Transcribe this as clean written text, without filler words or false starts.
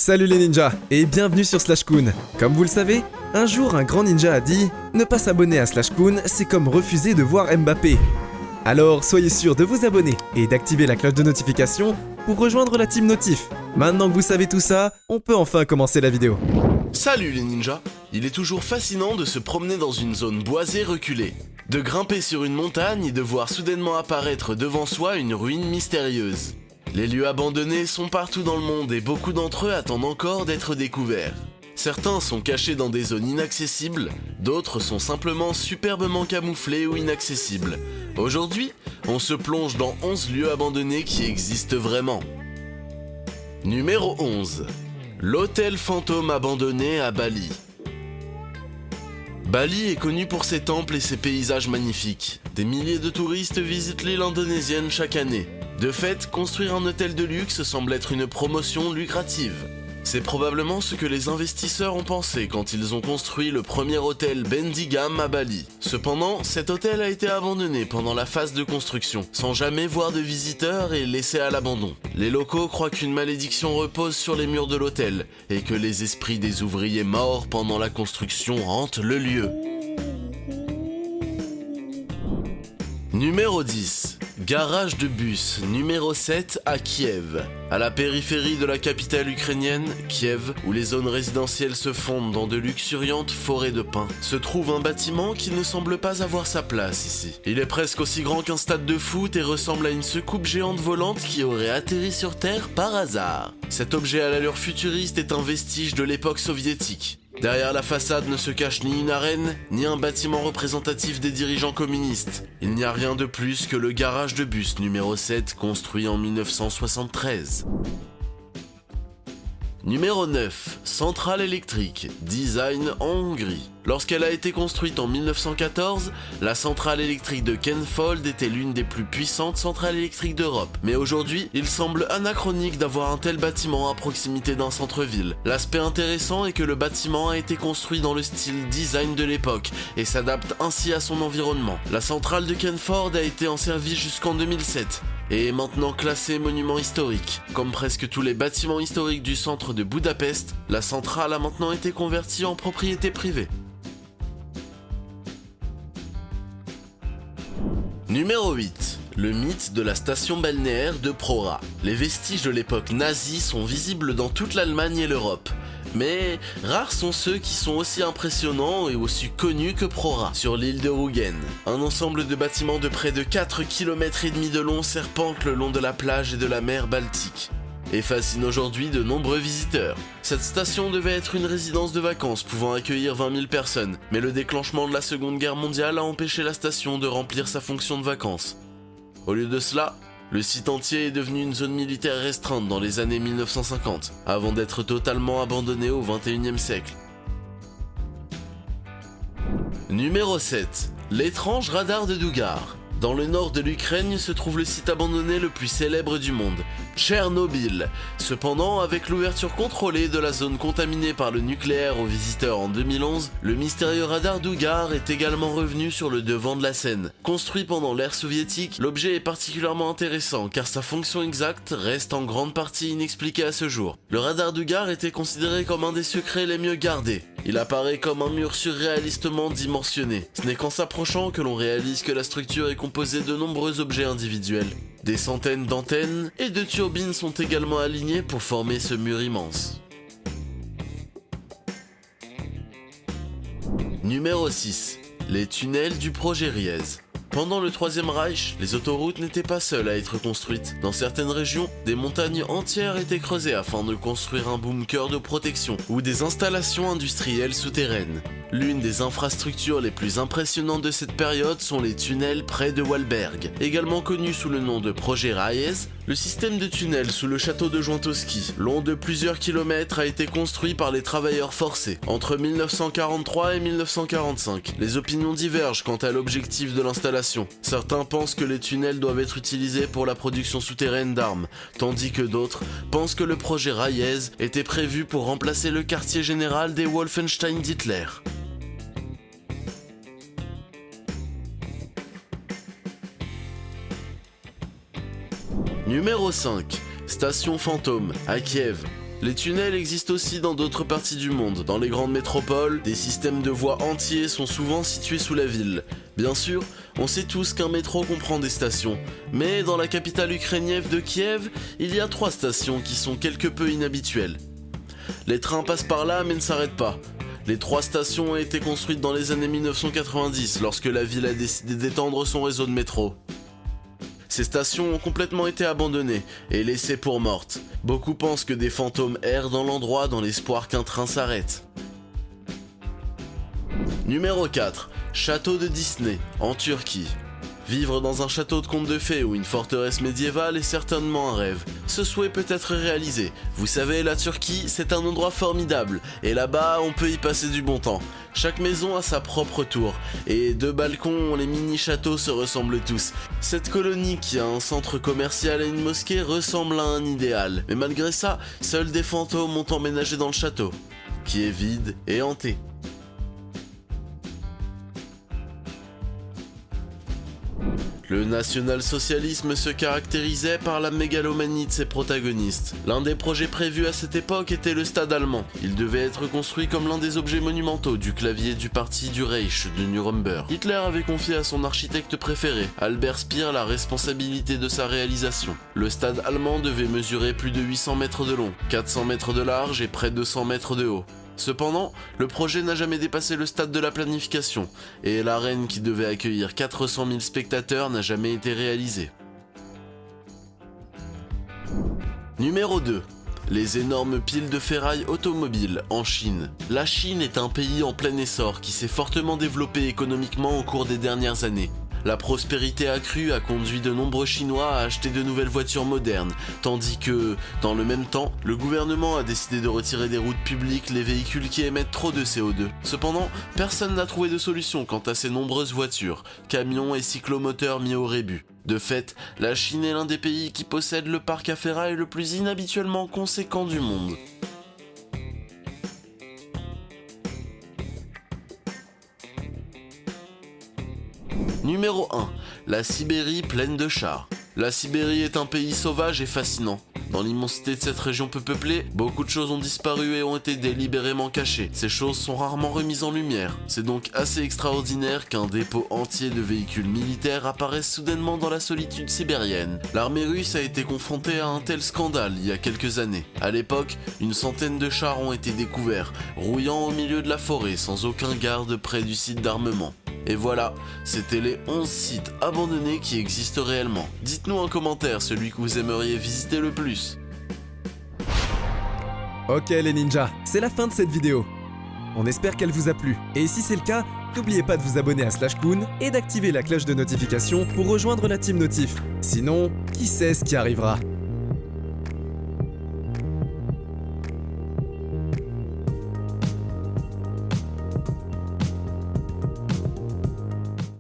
Salut les ninjas et bienvenue sur Slashcoon. Comme vous le savez, un jour un grand ninja a dit « Ne pas s'abonner à Slashcoon, c'est comme refuser de voir Mbappé ». Alors soyez sûr de vous abonner et d'activer la cloche de notification pour rejoindre la team Notif. Maintenant que vous savez tout ça, on peut enfin commencer la vidéo. Salut les ninjas! Il est toujours fascinant de se promener dans une zone boisée reculée, de grimper sur une montagne et de voir soudainement apparaître devant soi une ruine mystérieuse. Les lieux abandonnés sont partout dans le monde et beaucoup d'entre eux attendent encore d'être découverts. Certains sont cachés dans des zones inaccessibles, d'autres sont simplement superbement camouflés ou inaccessibles. Aujourd'hui, on se plonge dans 11 lieux abandonnés qui existent vraiment. Numéro 11. L'hôtel fantôme abandonné à Bali. Bali est connu pour ses temples et ses paysages magnifiques. Des milliers de touristes visitent l'île indonésienne chaque année. De fait, construire un hôtel de luxe semble être une promotion lucrative. C'est probablement ce que les investisseurs ont pensé quand ils ont construit le premier hôtel Bendigam à Bali. Cependant, cet hôtel a été abandonné pendant la phase de construction, sans jamais voir de visiteurs et laissé à l'abandon. Les locaux croient qu'une malédiction repose sur les murs de l'hôtel, et que les esprits des ouvriers morts pendant la construction hantent le lieu. Numéro 10. Garage de bus numéro 7 à Kiev. À la périphérie de la capitale ukrainienne, Kiev, où les zones résidentielles se fondent dans de luxuriantes forêts de pins, se trouve un bâtiment qui ne semble pas avoir sa place ici. Il est presque aussi grand qu'un stade de foot et ressemble à une soucoupe géante volante qui aurait atterri sur Terre par hasard. Cet objet à l'allure futuriste est un vestige de l'époque soviétique. Derrière la façade ne se cache ni une arène, ni un bâtiment représentatif des dirigeants communistes. Il n'y a rien de plus que le garage de bus numéro 7 construit en 1973. Numéro 9. Centrale électrique, design en Hongrie. Lorsqu'elle a été construite en 1914, la centrale électrique de Kenfold était l'une des plus puissantes centrales électriques d'Europe. Mais aujourd'hui, il semble anachronique d'avoir un tel bâtiment à proximité d'un centre-ville. L'aspect intéressant est que le bâtiment a été construit dans le style design de l'époque et s'adapte ainsi à son environnement. La centrale de Kenford a été en service jusqu'en 2007. Et est maintenant classée monument historique. Comme presque tous les bâtiments historiques du centre de Budapest, la centrale a maintenant été convertie en propriété privée. Numéro 8. Le mythe de la station balnéaire de Prora. Les vestiges de l'époque nazie sont visibles dans toute l'Allemagne et l'Europe. Mais rares sont ceux qui sont aussi impressionnants et aussi connus que Prora, sur l'île de Rügen. Un ensemble de bâtiments de près de 4,5 km de long serpente le long de la plage et de la mer Baltique, et fascine aujourd'hui de nombreux visiteurs. Cette station devait être une résidence de vacances pouvant accueillir 20 000 personnes, mais le déclenchement de la Seconde Guerre mondiale a empêché la station de remplir sa fonction de vacances. Au lieu de cela, le site entier est devenu une zone militaire restreinte dans les années 1950, avant d'être totalement abandonné au XXIe siècle. Numéro 7. L'étrange radar de Dougar. Dans le nord de l'Ukraine se trouve le site abandonné le plus célèbre du monde, Tchernobyl. Cependant, avec l'ouverture contrôlée de la zone contaminée par le nucléaire aux visiteurs en 2011, le mystérieux radar Dougar est également revenu sur le devant de la scène. Construit pendant l'ère soviétique, l'objet est particulièrement intéressant car sa fonction exacte reste en grande partie inexpliquée à ce jour. Le radar Dougar était considéré comme un des secrets les mieux gardés. Il apparaît comme un mur surréalistement dimensionné. Ce n'est qu'en s'approchant que l'on réalise que la structure est composée de nombreux objets individuels. Des centaines d'antennes et de turbines sont également alignées pour former ce mur immense. Numéro 6. Les tunnels du projet Riez. Pendant le Troisième Reich, les autoroutes n'étaient pas seules à être construites. Dans certaines régions, des montagnes entières étaient creusées afin de construire un bunker de protection ou des installations industrielles souterraines. L'une des infrastructures les plus impressionnantes de cette période sont les tunnels près de Walberg. Également connu sous le nom de projet Riez, le système de tunnels sous le château de Jointoski, long de plusieurs kilomètres, a été construit par les travailleurs forcés entre 1943 et 1945. Les opinions divergent quant à l'objectif de l'installation. Certains pensent que les tunnels doivent être utilisés pour la production souterraine d'armes, tandis que d'autres pensent que le projet Riez était prévu pour remplacer le quartier général des Wolfenstein d'Hitler. Numéro 5. Station fantôme, à Kiev. Les tunnels existent aussi dans d'autres parties du monde. Dans les grandes métropoles, des systèmes de voies entiers sont souvent situés sous la ville. Bien sûr, on sait tous qu'un métro comprend des stations, mais dans la capitale ukrainienne de Kiev, il y a 3 stations qui sont quelque peu inhabituelles. Les trains passent par là mais ne s'arrêtent pas. Les 3 stations ont été construites dans les années 1990 lorsque la ville a décidé d'étendre son réseau de métro. Ces stations ont complètement été abandonnées et laissées pour mortes. Beaucoup pensent que des fantômes errent dans l'endroit dans l'espoir qu'un train s'arrête. Numéro 4. Château de Disney, en Turquie. Vivre dans un château de contes de fées ou une forteresse médiévale est certainement un rêve. Ce souhait peut être réalisé. Vous savez, la Turquie, c'est un endroit formidable, et là-bas, on peut y passer du bon temps. Chaque maison a sa propre tour, et 2 balcons, les mini-châteaux se ressemblent tous. Cette colonie qui a un centre commercial et une mosquée ressemble à un idéal. Mais malgré ça, seuls des fantômes ont emménagé dans le château, qui est vide et hanté. Le national-socialisme se caractérisait par la mégalomanie de ses protagonistes. L'un des projets prévus à cette époque était le stade allemand. Il devait être construit comme l'un des objets monumentaux du clavier du parti du Reich de Nuremberg. Hitler avait confié à son architecte préféré, Albert Speer, la responsabilité de sa réalisation. Le stade allemand devait mesurer plus de 800 mètres de long, 400 mètres de large et près de 100 mètres de haut. Cependant, le projet n'a jamais dépassé le stade de la planification, et l'arène qui devait accueillir 400 000 spectateurs n'a jamais été réalisée. Numéro 2. Les énormes piles de ferraille automobiles en Chine. La Chine est un pays en plein essor qui s'est fortement développé économiquement au cours des dernières années. La prospérité accrue a conduit de nombreux Chinois à acheter de nouvelles voitures modernes, tandis que, dans le même temps, le gouvernement a décidé de retirer des routes publiques les véhicules qui émettent trop de CO2. Cependant, personne n'a trouvé de solution quant à ces nombreuses voitures, camions et cyclomoteurs mis au rébut. De fait, la Chine est l'un des pays qui possède le parc à ferraille le plus inhabituellement conséquent du monde. Numéro 1. La Sibérie pleine de chars. La Sibérie est un pays sauvage et fascinant. Dans l'immensité de cette région peu peuplée, beaucoup de choses ont disparu et ont été délibérément cachées. Ces choses sont rarement remises en lumière. C'est donc assez extraordinaire qu'un dépôt entier de véhicules militaires apparaisse soudainement dans la solitude sibérienne. L'armée russe a été confrontée à un tel scandale il y a quelques années. À l'époque, une centaine de chars ont été découverts, rouillant au milieu de la forêt sans aucun garde près du site d'armement. Et voilà, c'était les 11 sites abandonnés qui existent réellement. Dites-nous en commentaire celui que vous aimeriez visiter le plus. Ok les ninjas, c'est la fin de cette vidéo. On espère qu'elle vous a plu. Et si c'est le cas, n'oubliez pas de vous abonner à Slashcoon et d'activer la cloche de notification pour rejoindre la team Notif. Sinon, qui sait ce qui arrivera ?